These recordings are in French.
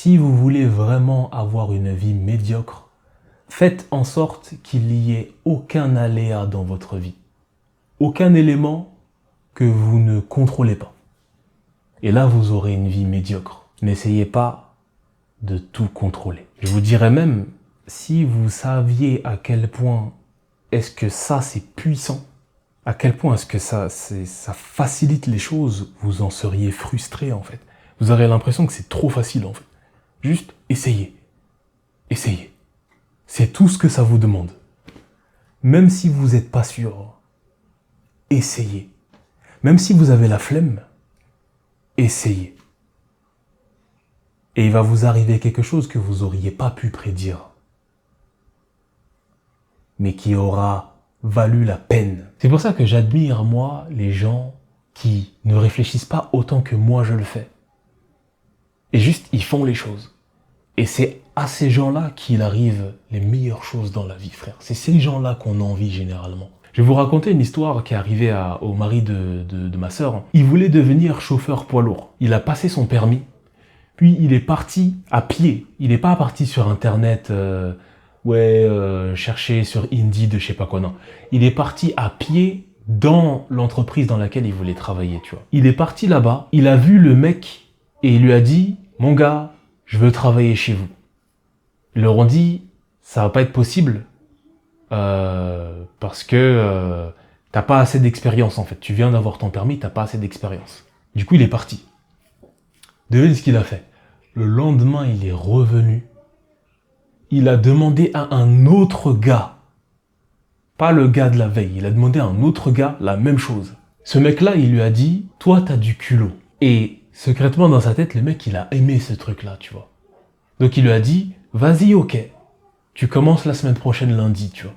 Si vous voulez vraiment avoir une vie médiocre, faites en sorte qu'il n'y ait aucun aléa dans votre vie. Aucun élément que vous ne contrôlez pas. Et là, vous aurez une vie médiocre. N'essayez pas de tout contrôler. Je vous dirais même, si vous saviez à quel point est-ce que ça c'est puissant, à quel point est-ce que ça facilite les choses, vous en seriez frustré en fait. Vous aurez l'impression que c'est trop facile en fait. Juste essayez. Essayez. C'est tout ce que ça vous demande. Même si vous n'êtes pas sûr, essayez. Même si vous avez la flemme, essayez. Et il va vous arriver quelque chose que vous n'auriez pas pu prédire, mais qui aura valu la peine. C'est pour ça que j'admire, moi, les gens qui ne réfléchissent pas autant que moi je le fais. Et juste, ils font les choses. Et c'est à ces gens-là qu'il arrive les meilleures choses dans la vie, frère. C'est ces gens-là qu'on envie généralement. Je vais vous raconter une histoire qui est arrivée au mari de ma sœur. Il voulait devenir chauffeur poids lourd. Il a passé son permis, puis il est parti à pied. Il n'est pas parti sur Internet, chercher sur Indeed, je sais pas quoi, non. Il est parti à pied dans l'entreprise dans laquelle il voulait travailler, tu vois. Il est parti là-bas, il a vu le mec et il lui a dit « Mon gars, je veux travailler chez vous. » Ils leur ont dit « Ça va pas être possible parce que t'as pas assez d'expérience en fait. Tu viens d'avoir ton permis, t'as pas assez d'expérience. » Du coup, il est parti. Devinez ce qu'il a fait. Le lendemain, il est revenu. Il a demandé à un autre gars, pas le gars de la veille, il a demandé à un autre gars la même chose. Ce mec-là, il lui a dit « Toi, t'as du culot. » Et secrètement dans sa tête, le mec, il a aimé ce truc-là, tu vois. Donc il lui a dit « Vas-y, ok. Tu commences la semaine prochaine lundi, tu vois. »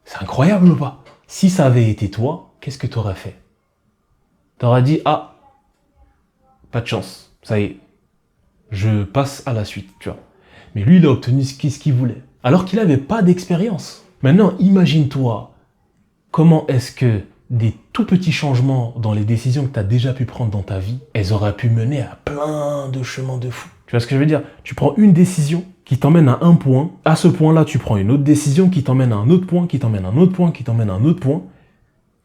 C'est incroyable ou pas? Si ça avait été toi, qu'est-ce que t'aurais fait? T'aurais dit « Ah, pas de chance. Ça y est. Je passe à la suite, tu vois. » Mais lui, il a obtenu ce qu'il voulait. Alors qu'il n'avait pas d'expérience. Maintenant, imagine-toi comment est-ce que des tout petits changements dans les décisions que tu as déjà pu prendre dans ta vie, elles auraient pu mener à plein de chemins de fou. Tu vois ce que je veux dire? Tu prends une décision qui t'emmène à un point. À ce point-là, tu prends une autre décision qui t'emmène à un autre point, qui t'emmène à un autre point, qui t'emmène à un autre point.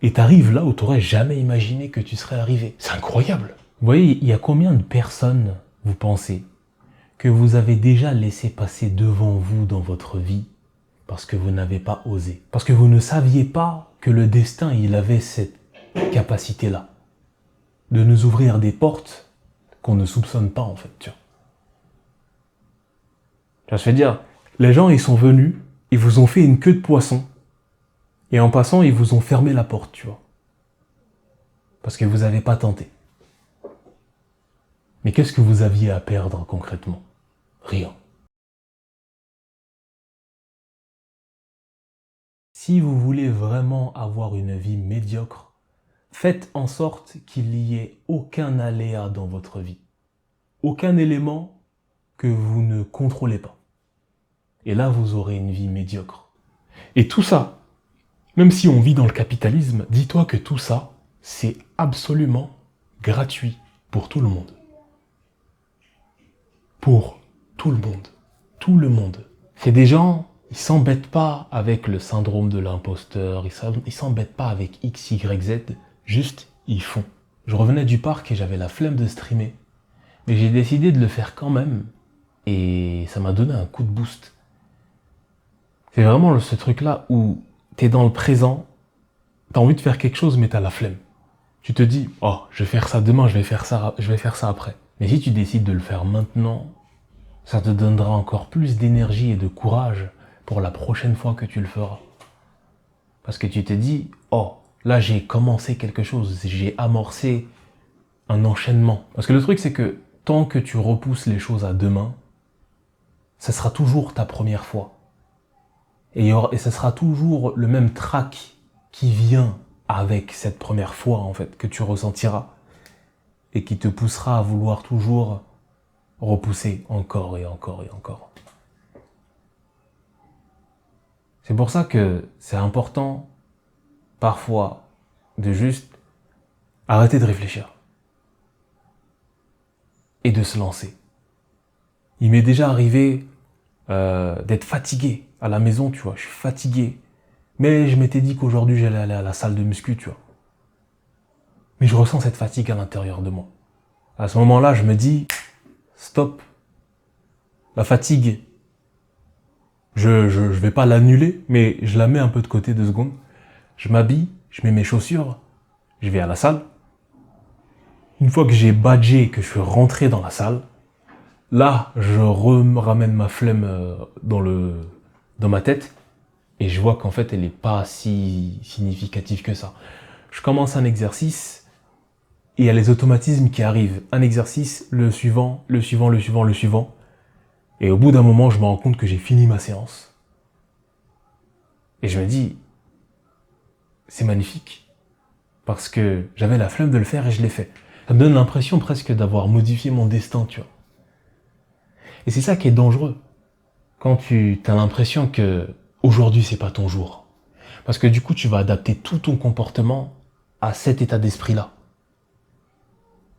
Et tu arrives là où tu n'aurais jamais imaginé que tu serais arrivé. C'est incroyable. Vous voyez, il y a combien de personnes, vous pensez, que vous avez déjà laissé passer devant vous dans votre vie parce que vous n'avez pas osé. Parce que vous ne saviez pas que le destin, il avait cette capacité-là de nous ouvrir des portes qu'on ne soupçonne pas en fait. Tu vois ce que je veux dire? Les gens, ils sont venus, ils vous ont fait une queue de poisson et en passant, ils vous ont fermé la porte, tu vois. Parce que vous n'avez pas tenté. Mais qu'est-ce que vous aviez à perdre concrètement? Rien. Si vous voulez vraiment avoir une vie médiocre, faites en sorte qu'il n'y ait aucun aléa dans votre vie. Aucun élément que vous ne contrôlez pas. Et là, vous aurez une vie médiocre. Et tout ça, même si on vit dans le capitalisme, dis-toi que tout ça, c'est absolument gratuit pour tout le monde. Pour tout le monde. Tout le monde. C'est des gens, ils s'embêtent pas avec le syndrome de l'imposteur, ils s'embêtent pas avec X, Y, Z, juste ils font. Je revenais du parc et j'avais la flemme de streamer, mais j'ai décidé de le faire quand même, et ça m'a donné un coup de boost. C'est vraiment ce truc-là où t'es dans le présent, t'as envie de faire quelque chose mais t'as la flemme. Tu te dis, oh, je vais faire ça demain, je vais faire ça après. Mais si tu décides de le faire maintenant, ça te donnera encore plus d'énergie et de courage pour la prochaine fois que tu le feras. Parce que tu te dis, oh, là j'ai commencé quelque chose, j'ai amorcé un enchaînement. Parce que le truc c'est que tant que tu repousses les choses à demain, ça sera toujours ta première fois. Et ça sera toujours le même trac qui vient avec cette première fois en fait, que tu ressentiras. Et qui te poussera à vouloir toujours repousser encore et encore et encore. C'est pour ça que c'est important, parfois, de juste arrêter de réfléchir. Et de se lancer. Il m'est déjà arrivé d'être fatigué à la maison, tu vois. Je suis fatigué. Mais je m'étais dit qu'aujourd'hui, j'allais aller à la salle de muscu, tu vois. Mais je ressens cette fatigue à l'intérieur de moi. À ce moment-là, je me dis, stop. La fatigue, je vais pas l'annuler, mais je la mets un peu de côté 2 secondes. Je m'habille, je mets mes chaussures, je vais à la salle. Une fois que j'ai badgé, que je suis rentré dans la salle, là, je ramène ma flemme dans ma tête et je vois qu'en fait, elle n'est pas si significative que ça. Je commence un exercice et il y a les automatismes qui arrivent. Un exercice, le suivant, le suivant, le suivant, le suivant. Et au bout d'un moment, je me rends compte que j'ai fini ma séance. Et je me dis, c'est magnifique. Parce que j'avais la flemme de le faire et je l'ai fait. Ça me donne l'impression presque d'avoir modifié mon destin, tu vois. Et c'est ça qui est dangereux. Quand tu as l'impression que aujourd'hui, c'est pas ton jour. Parce que du coup, tu vas adapter tout ton comportement à cet état d'esprit-là.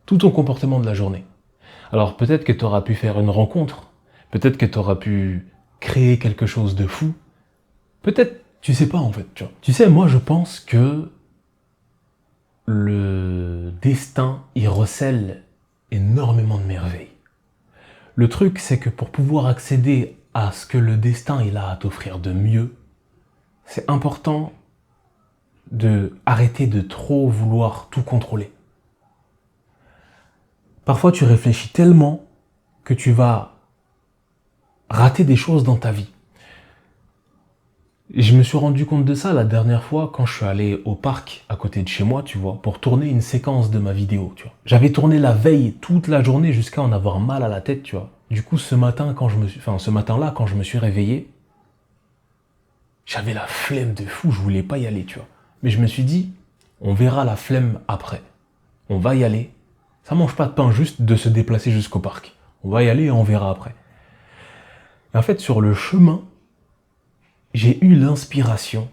Tout ton comportement de la journée. Alors peut-être que tu auras pu faire une rencontre. Peut-être que tu auras pu créer quelque chose de fou. Peut-être, tu sais pas en fait. Tu vois. Tu sais, moi je pense que le destin, il recèle énormément de merveilles. Le truc, c'est que pour pouvoir accéder à ce que le destin il a à t'offrir de mieux, c'est important de arrêter de trop vouloir tout contrôler. Parfois, tu réfléchis tellement que tu vas rater des choses dans ta vie. Et je me suis rendu compte de ça la dernière fois quand je suis allé au parc à côté de chez moi, tu vois, pour tourner une séquence de ma vidéo, tu vois. J'avais tourné la veille toute la journée jusqu'à en avoir mal à la tête, tu vois. Du coup, ce matin-là, quand je me suis réveillé, j'avais la flemme de fou, je voulais pas y aller, tu vois. Mais je me suis dit, on verra la flemme après. On va y aller. Ça mange pas de pain juste de se déplacer jusqu'au parc. On va y aller et on verra après. Et en fait, sur le chemin, j'ai eu l'inspiration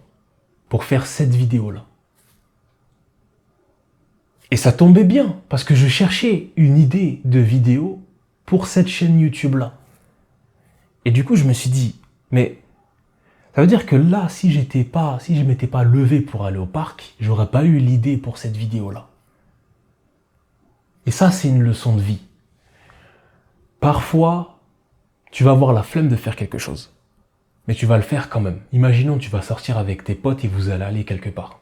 pour faire cette vidéo-là. Et ça tombait bien, parce que je cherchais une idée de vidéo pour cette chaîne YouTube-là. Et du coup, je me suis dit, mais ça veut dire que là, si je m'étais pas levé pour aller au parc, j'aurais pas eu l'idée pour cette vidéo-là. Et ça, c'est une leçon de vie. Parfois, tu vas avoir la flemme de faire quelque chose. Mais tu vas le faire quand même. Imaginons, tu vas sortir avec tes potes et vous allez aller quelque part.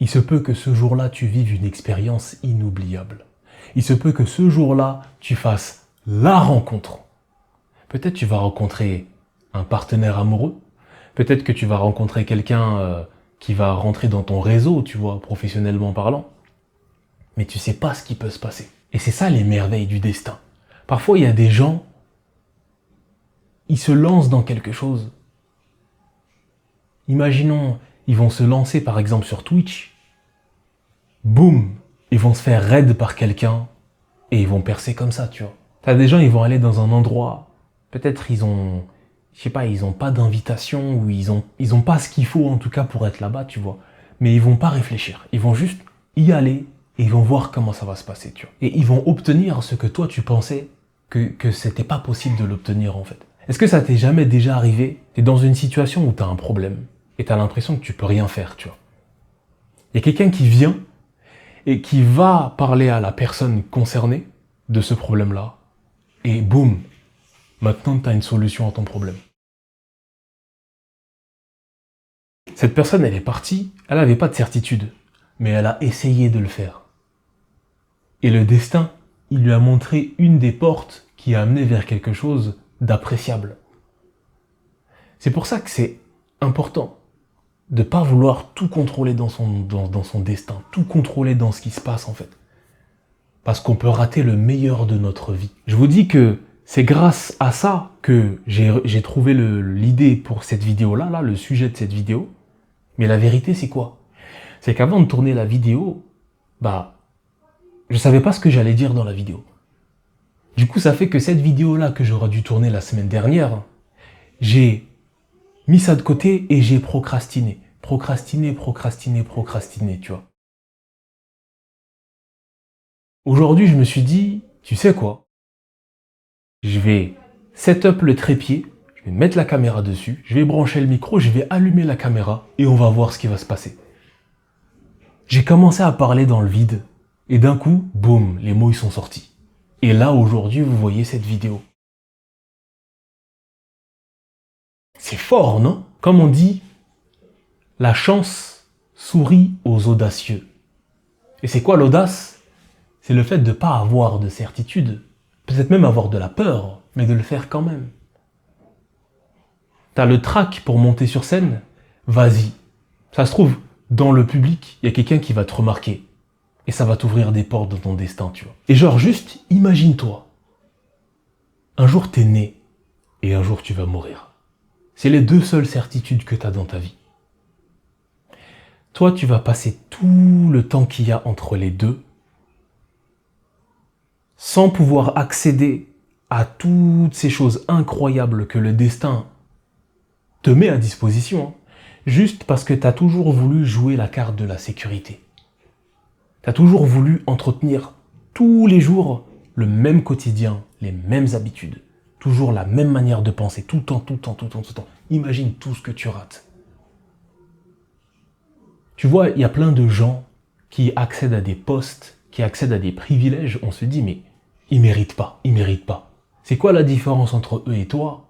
Il se peut que ce jour-là, tu vives une expérience inoubliable. Il se peut que ce jour-là, tu fasses la rencontre. Peut-être tu vas rencontrer un partenaire amoureux. Peut-être que tu vas rencontrer quelqu'un qui va rentrer dans ton réseau, tu vois, professionnellement parlant. Mais tu sais pas ce qui peut se passer. Et c'est ça les merveilles du destin. Parfois, il y a des gens, ils se lancent dans quelque chose. Imaginons, ils vont se lancer par exemple sur Twitch. Boum, ils vont se faire raid par quelqu'un et ils vont percer comme ça, tu vois. T'as des gens, ils vont aller dans un endroit, peut-être ils ont pas d'invitation ou ils ont pas ce qu'il faut en tout cas pour être là-bas, tu vois. Mais ils vont pas réfléchir, ils vont juste y aller et ils vont voir comment ça va se passer, tu vois. Et ils vont obtenir ce que toi tu pensais que c'était pas possible de l'obtenir en fait. Est-ce que ça t'est jamais déjà arrivé? T'es dans une situation où t'as un problème et t'as l'impression que tu peux rien faire, tu vois. Il y a quelqu'un qui vient et qui va parler à la personne concernée de ce problème-là et boum, maintenant t'as une solution à ton problème. Cette personne, elle est partie, elle n'avait pas de certitude, mais elle a essayé de le faire. Et le destin, il lui a montré une des portes qui a amené vers quelque chose d'appréciable. C'est pour ça que c'est important de ne pas vouloir tout contrôler dans son destin, tout contrôler dans ce qui se passe en fait. Parce qu'on peut rater le meilleur de notre vie. Je vous dis que c'est grâce à ça que j'ai trouvé l'idée pour cette vidéo-là, le sujet de cette vidéo. Mais la vérité, c'est quoi? C'est qu'avant de tourner la vidéo, je savais pas ce que j'allais dire dans la vidéo. Du coup, ça fait que cette vidéo-là que j'aurais dû tourner la semaine dernière, j'ai mis ça de côté et j'ai procrastiné. Procrastiné, tu vois. Aujourd'hui, je me suis dit, tu sais quoi? Je vais set up le trépied, je vais mettre la caméra dessus, je vais brancher le micro, je vais allumer la caméra et on va voir ce qui va se passer. J'ai commencé à parler dans le vide et d'un coup, boum, les mots ils sont sortis. Et là, aujourd'hui, vous voyez cette vidéo. C'est fort, non? Comme on dit, la chance sourit aux audacieux. Et c'est quoi l'audace? C'est le fait de ne pas avoir de certitude, peut-être même avoir de la peur, mais de le faire quand même. T'as le trac pour monter sur scène? Vas-y. Ça se trouve, dans le public, il y a quelqu'un qui va te remarquer. Et ça va t'ouvrir des portes dans ton destin, tu vois. Et genre, juste, imagine-toi. Un jour, t'es né, et un jour, tu vas mourir. C'est les deux seules certitudes que t'as dans ta vie. Toi, tu vas passer tout le temps qu'il y a entre les deux, sans pouvoir accéder à toutes ces choses incroyables que le destin te met à disposition, hein, juste parce que tu as toujours voulu jouer la carte de la sécurité. Tu as toujours voulu entretenir tous les jours le même quotidien, les mêmes habitudes, toujours la même manière de penser, tout le temps. Imagine tout ce que tu rates. Tu vois, il y a plein de gens qui accèdent à des postes, qui accèdent à des privilèges, on se dit, mais ils méritent pas. C'est quoi la différence entre eux et toi?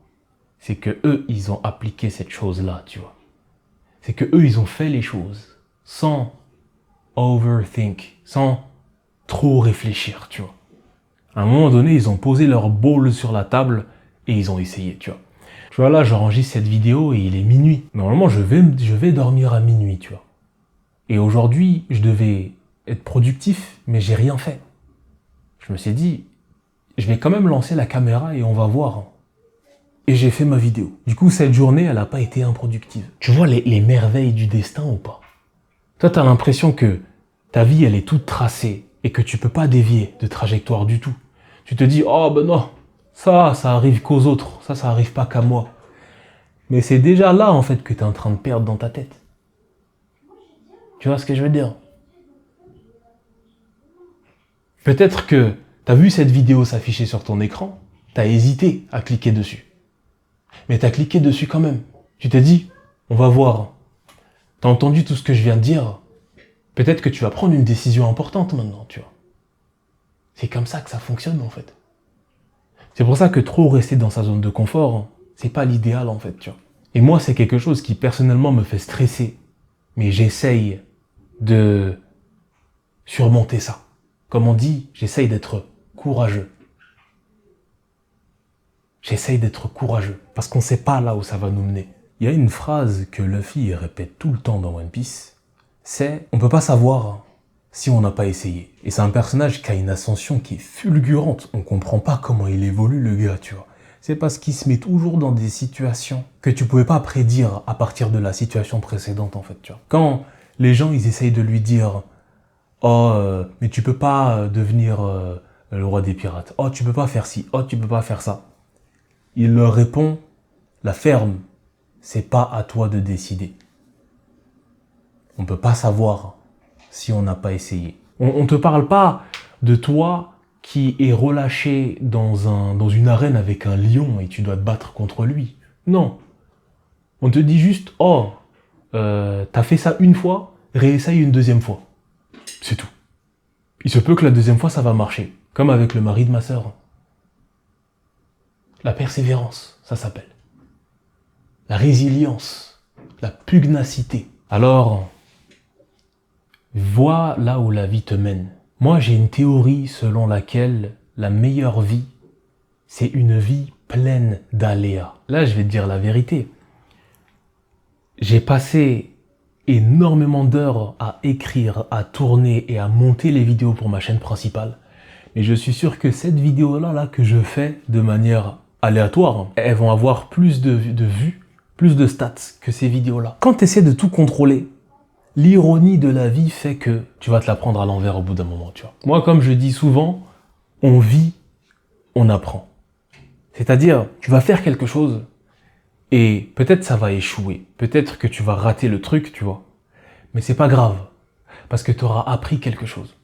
C'est que eux, ils ont appliqué cette chose-là, tu vois. C'est que eux, ils ont fait les choses sans overthink, sans trop réfléchir, tu vois. À un moment donné, ils ont posé leur ball sur la table et ils ont essayé, tu vois. Tu vois, là, j'enregistre cette vidéo et il est minuit. Normalement, je vais dormir à minuit, tu vois. Et aujourd'hui, je devais être productif, mais j'ai rien fait. Je me suis dit, je vais quand même lancer la caméra et on va voir. Et j'ai fait ma vidéo. Du coup, cette journée, elle n'a pas été improductive. Tu vois les merveilles du destin ou pas? Toi, tu as l'impression que ta vie, elle est toute tracée et que tu peux pas dévier de trajectoire du tout. Tu te dis, oh ben non, ça arrive qu'aux autres, ça arrive pas qu'à moi. Mais c'est déjà là, en fait, que tu es en train de perdre dans ta tête. Tu vois ce que je veux dire? Peut-être que tu as vu cette vidéo s'afficher sur ton écran, tu as hésité à cliquer dessus. Mais tu as cliqué dessus quand même. Tu t'es dit, on va voir. Tu as entendu tout ce que je viens de dire. Peut-être que tu vas prendre une décision importante maintenant, tu vois. C'est comme ça que ça fonctionne, en fait. C'est pour ça que trop rester dans sa zone de confort, c'est pas l'idéal, en fait, tu vois. Et moi, c'est quelque chose qui, personnellement, me fait stresser. Mais j'essaye de surmonter ça. Comme on dit, j'essaye d'être courageux. J'essaye d'être courageux, parce qu'on ne sait pas là où ça va nous mener. Il y a une phrase que Luffy répète tout le temps dans One Piece, c'est « on ne peut pas savoir si on n'a pas essayé ». Et c'est un personnage qui a une ascension qui est fulgurante. On ne comprend pas comment il évolue, le gars, tu vois. C'est parce qu'il se met toujours dans des situations que tu ne pouvais pas prédire à partir de la situation précédente, en fait, tu vois. Quand les gens, ils essayent de lui dire « oh, mais tu peux pas devenir le roi des pirates. Oh, tu peux pas faire ci. Oh, tu peux pas faire ça. » Il leur répond, la ferme, c'est pas à toi de décider. On ne peut pas savoir si on n'a pas essayé. On ne te parle pas de toi qui est relâché dans une arène avec un lion et tu dois te battre contre lui. Non. On te dit juste, oh, t'as fait ça une fois, réessaye une deuxième fois. C'est tout. Il se peut que la deuxième fois, ça va marcher. Comme avec le mari de ma sœur. La persévérance, ça s'appelle. La résilience, la pugnacité. Alors, vois là où la vie te mène. Moi, j'ai une théorie selon laquelle la meilleure vie, c'est une vie pleine d'aléas. Là, je vais te dire la vérité. J'ai passé énormément d'heures à écrire, à tourner et à monter les vidéos pour ma chaîne principale. Mais je suis sûr que cette vidéo-là que je fais de manière aléatoire, elles vont avoir plus de vues, plus de stats que ces vidéos-là. Quand tu essaies de tout contrôler, l'ironie de la vie fait que tu vas te la prendre à l'envers au bout d'un moment, tu vois. Moi, comme je dis souvent, on vit, on apprend. C'est-à-dire, tu vas faire quelque chose et peut-être ça va échouer. Peut-être que tu vas rater le truc, tu vois. Mais c'est pas grave, parce que tu auras appris quelque chose.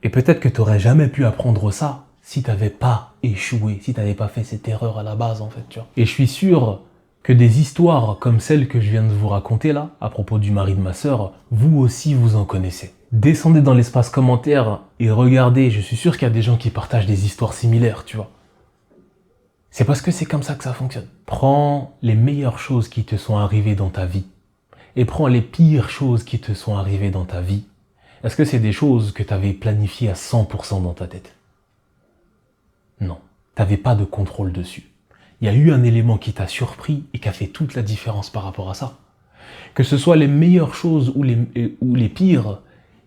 Et peut-être que tu n'aurais jamais pu apprendre ça si t'avais pas échoué, si t'avais pas fait cette erreur à la base, en fait, tu vois. Et je suis sûr que des histoires comme celle que je viens de vous raconter là, à propos du mari de ma sœur, vous aussi vous en connaissez. Descendez dans l'espace commentaire et regardez, je suis sûr qu'il y a des gens qui partagent des histoires similaires, tu vois. C'est parce que c'est comme ça que ça fonctionne. Prends les meilleures choses qui te sont arrivées dans ta vie et prends les pires choses qui te sont arrivées dans ta vie. Est-ce que c'est des choses que tu avais planifiées à 100% dans ta tête? Non, tu n'avais pas de contrôle dessus. Il y a eu un élément qui t'a surpris et qui a fait toute la différence par rapport à ça. Que ce soit les meilleures choses ou les pires,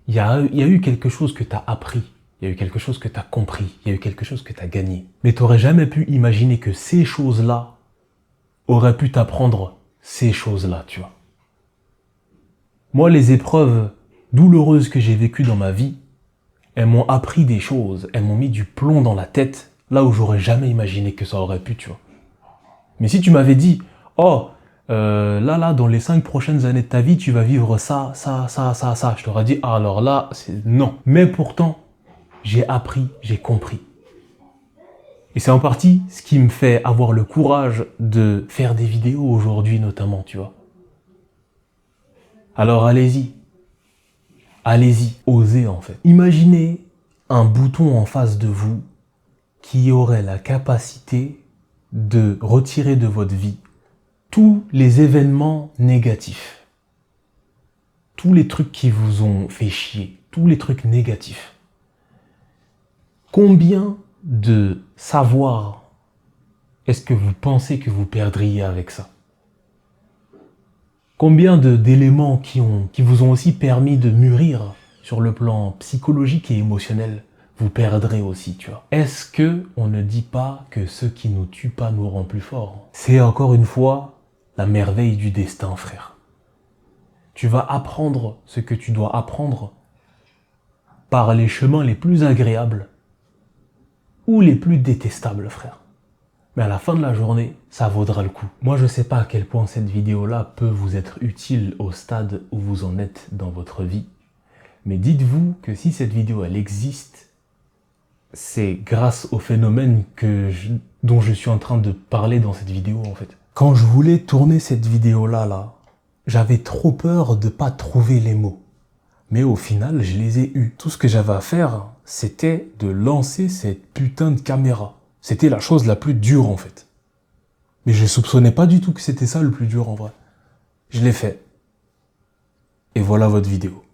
il y a eu quelque chose que tu as appris. Il y a eu quelque chose que tu as compris, il y a eu quelque chose que tu as gagné. Mais tu n'aurais jamais pu imaginer que ces choses-là auraient pu t'apprendre ces choses-là, tu vois. Moi, les épreuves douloureuses que j'ai vécues dans ma vie, elles m'ont appris des choses, elles m'ont mis du plomb dans la tête, là où j'aurais jamais imaginé que ça aurait pu, tu vois. Mais si tu m'avais dit, oh, là, dans les 5 prochaines années de ta vie, tu vas vivre ça, je t'aurais dit, ah, alors là, c'est non. Mais pourtant, j'ai appris, j'ai compris. Et c'est en partie ce qui me fait avoir le courage de faire des vidéos aujourd'hui notamment, tu vois. Alors allez-y, osez en fait. Imaginez un bouton en face de vous qui aurait la capacité de retirer de votre vie tous les événements négatifs, tous les trucs qui vous ont fait chier, tous les trucs négatifs. Combien de savoir est-ce que vous pensez que vous perdriez avec ça? Combien d'éléments qui vous ont aussi permis de mûrir sur le plan psychologique et émotionnel, vous perdrez aussi, tu vois. Est-ce que on ne dit pas que ce qui nous tue pas nous rend plus forts? C'est encore une fois la merveille du destin, frère. Tu vas apprendre ce que tu dois apprendre par les chemins les plus agréables ou les plus détestables, frère. Mais à la fin de la journée, ça vaudra le coup. Moi, je sais pas à quel point cette vidéo-là peut vous être utile au stade où vous en êtes dans votre vie. Mais dites-vous que si cette vidéo, elle existe, c'est grâce au phénomène dont je suis en train de parler dans cette vidéo, en fait. Quand je voulais tourner cette vidéo-là, j'avais trop peur de pas trouver les mots. Mais au final, je les ai eus. Tout ce que j'avais à faire, c'était de lancer cette putain de caméra. C'était la chose la plus dure, en fait. Mais je soupçonnais pas du tout que c'était ça le plus dur, en vrai. Je l'ai fait. Et voilà votre vidéo.